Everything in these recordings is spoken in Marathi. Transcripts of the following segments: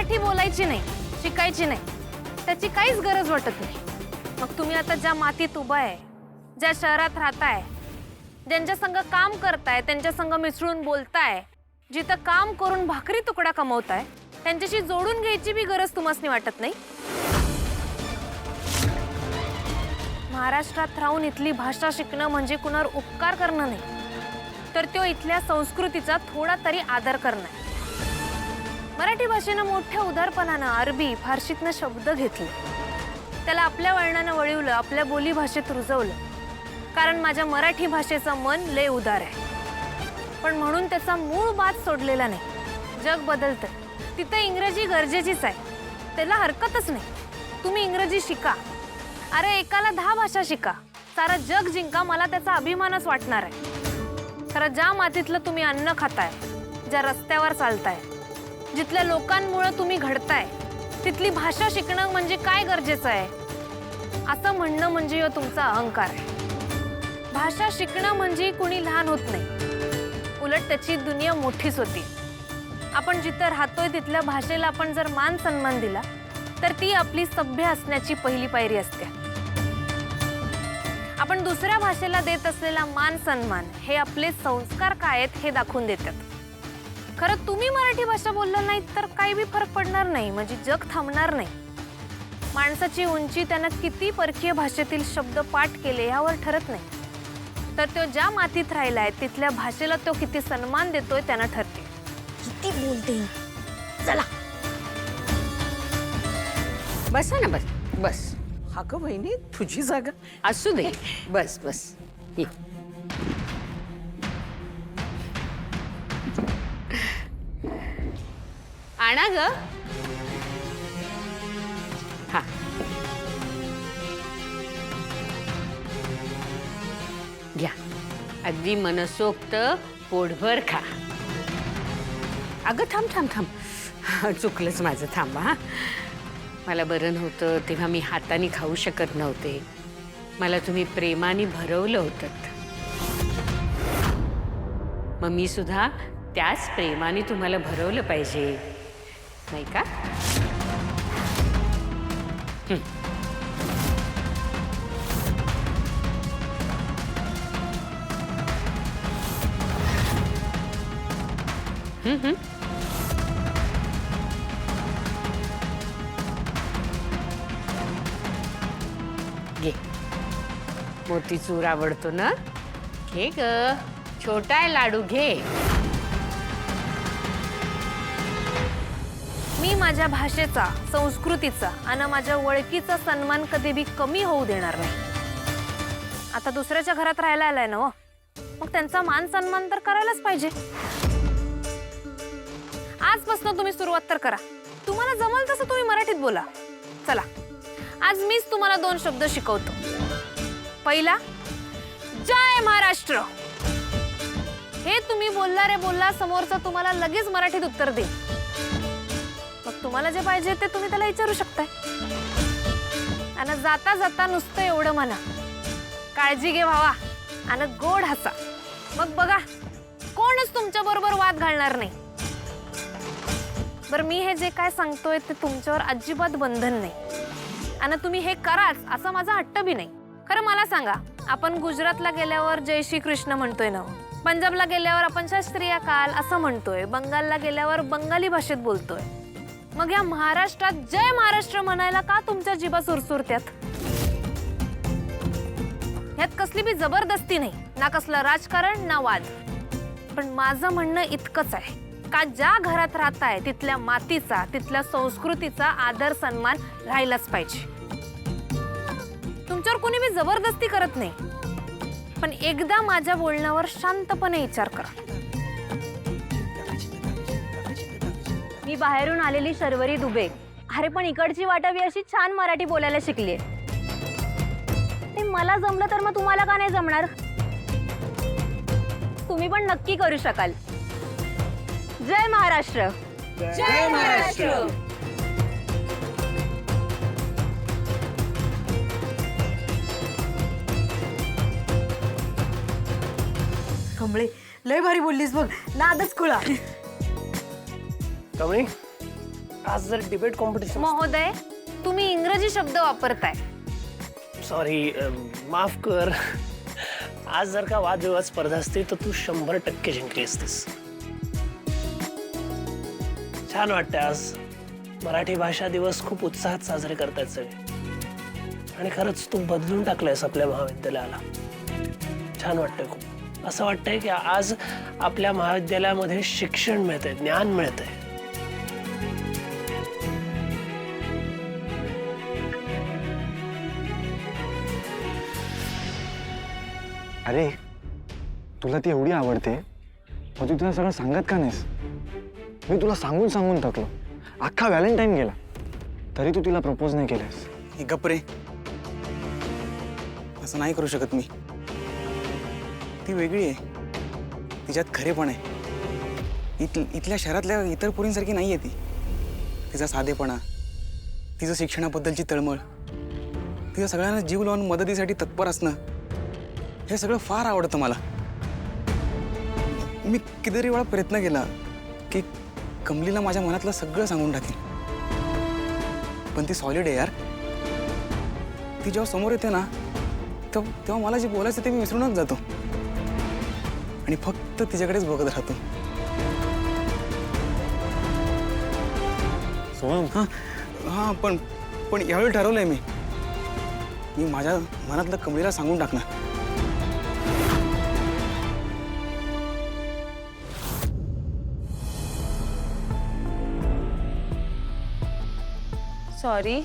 मराठी बोलायची नाही, शिकायची नाही, त्याची काहीच गरज वाटत नाही। मग तुम्ही आता ज्या मातीत उभा आहे, ज्या शहरात राहताय, ज्यांच्या संग काम करताय, त्यांच्या संग मिसळून बोलताय, जिथं काम करून भाकरी तुकडा कमवताय, त्यांच्याशी जोडून घ्यायची बी गरज तुम्हाला वाटत नाही? महाराष्ट्रात राहून इथली भाषा शिकणं म्हणजे कुणावर उपकार करणं नाही, तर तो इथल्या संस्कृतीचा थोडा तरी आदर करणं आहे। मराठी भाषेनं मोठ्या उदारपणानं अरबी फारशीतनं शब्द घेतले, त्याला आपल्या वळणानं वळवलं, आपल्या बोली भाषेत रुजवलं, कारण माझ्या मराठी भाषेचं मन लय उदार आहे। पण म्हणून त्याचा मूळ बात सोडलेला नाही। जग बदलतं, तिथं इंग्रजी गरजेचीच आहे, त्याला हरकतच नाही। तुम्ही इंग्रजी शिका, अरे एकाला 10 भाषा शिका, सारा जग जिंका, मला त्याचा अभिमानच वाटणार आहे। खरं ज्या मातीतलं तुम्ही अन्न खाताय, ज्या रस्त्यावर चालताय, जिथल्या लोकांमुळे तुम्ही घडताय, तिथली भाषा शिकणं म्हणजे काय गरजेचं आहे असं म्हणणं म्हणजे यो तुमचा अहंकार आहे। भाषा शिकणं म्हणजे कुणी लहान होत नाही, उलट त्याची दुनिया मोठीच होती। आपण जिथं राहतोय तिथल्या भाषेला आपण जर मान सन्मान दिला तर ती आपली सभ्य असण्याची पहिली पायरी असते। आपण दुसऱ्या भाषेला देत असलेला मान सन्मान हे आपले संस्कार काय आहेत हे दाखवून देतात। खरं तुम्ही मराठी भाषा बोललं नाही तर काही बी फरक पडणार नाही, म्हणजे जग थांबणार नाही। माणसाची उंची त्यानं किती परकीय भाषेतील शब्द पाठ केले यावर ठरत नाही, तर तो ज्या मातीत राहिलाय तिथल्या भाषेला तो किती सन्मान देतोय त्यानं ठरते। किती बोलते, चला बसा ना, बस बस। अगं वहिनी, तुझी जागा असू दे, बस बस ये। आणा ग। हा, घ्या, अगदी मनसोक्त पोटभर खा। अगं थांब थांब थांब, चुकलंच माझं, थांबा हा। मला बरं नव्हतं तेव्हा मी हाताने खाऊ शकत नव्हते, मला तुम्ही प्रेमाने भरवलं होतं, मग मी सुद्धा त्याच प्रेमाने तुम्हाला भरवलं पाहिजे, नाही का? घे, मोतीचूर आवडतो ना, घे ग, छोटा आहे लाडू, घे। मी माझ्या भाषेचा, संस्कृतीचा आणि माझ्या ओळखीचा सन्मान कधी बी कमी होऊ देणार नाही। आता दुसऱ्याच्या घरात राहायला आलाय ना, मग त्यांचा मान सन्मान तर करायलाच पाहिजे। आजपासून तुम्ही सुरुवात तर करा, तुम्हाला जमल तसं तुम्ही मराठीत बोला। चला, आज मीच तुम्हाला 2 शब्द शिकवतो। पहिला, जय महाराष्ट्र। हे तुम्ही बोलला रे बोलला, समोरचा तुम्हाला लगेच मराठीत उत्तर देईल। मग तुम्हाला जे पाहिजे ते तुम्ही त्याला विचारू शकताय। आणि जाता जाता नुसतं एवढं म्हणा, काळजी घे भावा, आणि गोड हसा, मग बघा कोणच तुमच्या बरोबर वाद घालणार नाही। बरं, मी हे जे काय सांगतोय ते तुमच्यावर अजिबात बंधन नाही, आणि तुम्ही हे कराच असं माझा हट्ट बी नाही। खरं मला सांगा, आपण गुजरातला गेल्यावर जय श्री कृष्ण म्हणतोय ना, पंजाबला गेल्यावर आपण शास्त्रीय काल असं म्हणतोय, बंगालला गेल्यावर बंगाली भाषेत बोलतोय, मग या महाराष्ट्रात जय महाराष्ट्र म्हणायला का तुमच्या जिभा सुरसुरत्यात? यात कसली बी जबरदस्ती नाही, ना कसलं राजकारण ना वाद। पण माझं म्हणणं इतकंच आहे का ज्या घरात राहताय तिथल्या मातीचा, तिथल्या संस्कृतीचा आदर सन्मान राहिलाच पाहिजे। तुमच्यावर कोणी बी जबरदस्ती करत नाही, पण एकदा माझ्या बोलण्यावर शांतपणे विचार करा। मी बाहेरून आलेली शर्वरी दुबे, अरे पण इकडची वाटावी अशी छान मराठी बोलायला शिकलीये। ते मला जमलं तर मग तुम्हाला का नाही जमणार? तुम्ही पण नक्की करू शकाल। जय महाराष्ट्र। जय महाराष्ट्र। कमळे, लय भारी बोललीस बघ, नादच खुळा। कमळी, आज जर डिबेट कॉम्पिटिशन. महोदय, तुम्ही इंग्रजी शब्द वापरताय. सॉरी, माफ कर. आज जर का वादविवाद स्पर्धा असती तर तू 100% जिंकली असतीस. छान वाटतंय आज. मराठी भाषा दिवस खूप उत्साहात साजरे करतायत सगळे. आणि खरंच तू बदलून टाकलंयस आपल्या महाविद्यालयाला. छान वाटतंय खूप. असं वाटतंय की आज आपल्या महाविद्यालयामध्ये शिक्षण मिळतंय, ज्ञान मिळतंय. अरे तुला ती एवढी आवडते मग तू तिला सगळं सांगत का नाहीस? मी तुला सांगून सांगून थकलो. अख्खा व्हॅलेंटाईन गेला तरी तू तिला प्रपोज नाही केलंस. गप रे, असं नाही करू शकत मी. ती वेगळी आहे, तिच्यात खरेपण आहे. इथल्या शहरातल्या इतर पोरींसारखी नाही आहे ती. तिचा साधेपणा, तिचं शिक्षणाबद्दलची तळमळ, तिचं सगळ्यांना जीव लावून मदतीसाठी तत्पर असणं, हे सगळं फार आवडतं मला. मी कितीतरी वेळा प्रयत्न केला की कमलीला माझ्या मनातलं सगळं सांगून टाकेन, पण ती सॉलिड आहे यार. ती जेव्हा समोर येते ना तेव्हा मला जे बोलायचं ते मी विसरूनच जातो आणि फक्त तिच्याकडेच बघत राहतो. सोहम, हां पण यावेळी ठरवलंय मी माझ्या मनातलं कमलीला सांगून टाकणार. सॉरी,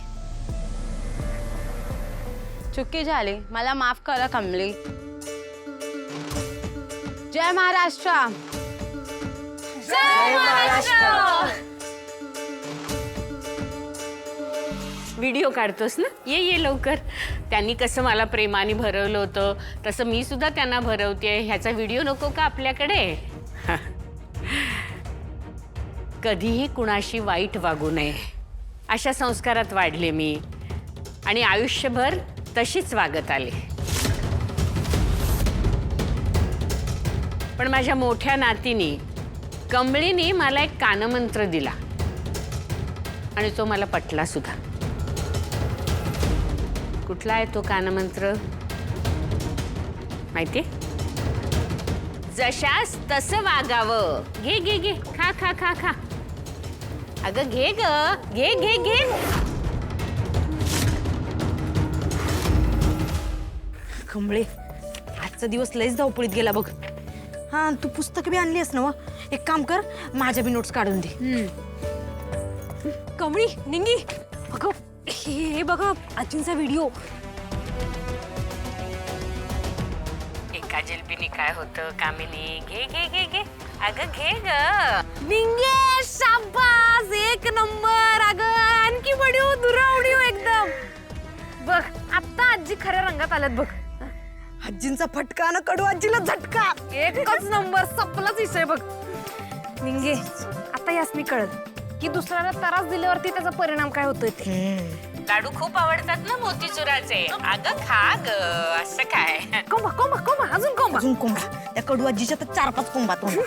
चुकी झाली, मला माफ करा कमली. जय महाराष्ट्र. जय महाराष्ट्र. व्हिडिओ काढतोस ना? ये लवकर. त्यांनी कसं मला प्रेमाने भरवलं होतं तसं मी सुद्धा त्यांना भरवते. ह्याचा व्हिडिओ नको का आपल्याकडे? कधीही कुणाशी वाईट वागू नये अशा संस्कारात वाढले मी आणि आयुष्यभर तशीच वागत आले. पण माझ्या मोठ्या नातीनी कमळीने मला एक कानमंत्र दिला आणि तो मला पटला सुद्धा. कुठला आहे तो कानमंत्र माहिती? जशास तसं वागावं. घे घे घे, खा खा खा खा. अगं घे ग, घे घे घे. कमळे, आजचा दिवस लयच धावपळीत गेला बघ. हा, तू पुस्तकं बी आणलीस ना? एक काम कर, माझ्या बी नोट्स काढून दे. कमळी, निंगी, अगं हे बघा आजींचा व्हिडिओ. एका जिलबीने काय होतं कामिनी? घे घे घे घे. अगं घे ग. निंगे, शाबास, एक नंबर. अगं आणखी बडिओ, दुरावडिओ एकदम. बघ, आता आजी खऱ्या रंगात आल्यात बघ. आजींचा फटका ना कडू आजीला झटका. एकच नंबर, संपलाच विषय बघ. निंगे, आता यासनी कळत की दुसऱ्याला त्रास दिल्यावरती त्याचा परिणाम काय होतोय ते. लाडू खूप आवडतात ना मोतीचुराचे. अगं खा ग. असं काय? कोंबा कोंबा कोंबा, अजून कोंबा. अजून कोंबडा. त्या कडू आजीच्या तर 4-5 कोंबा तोंडा.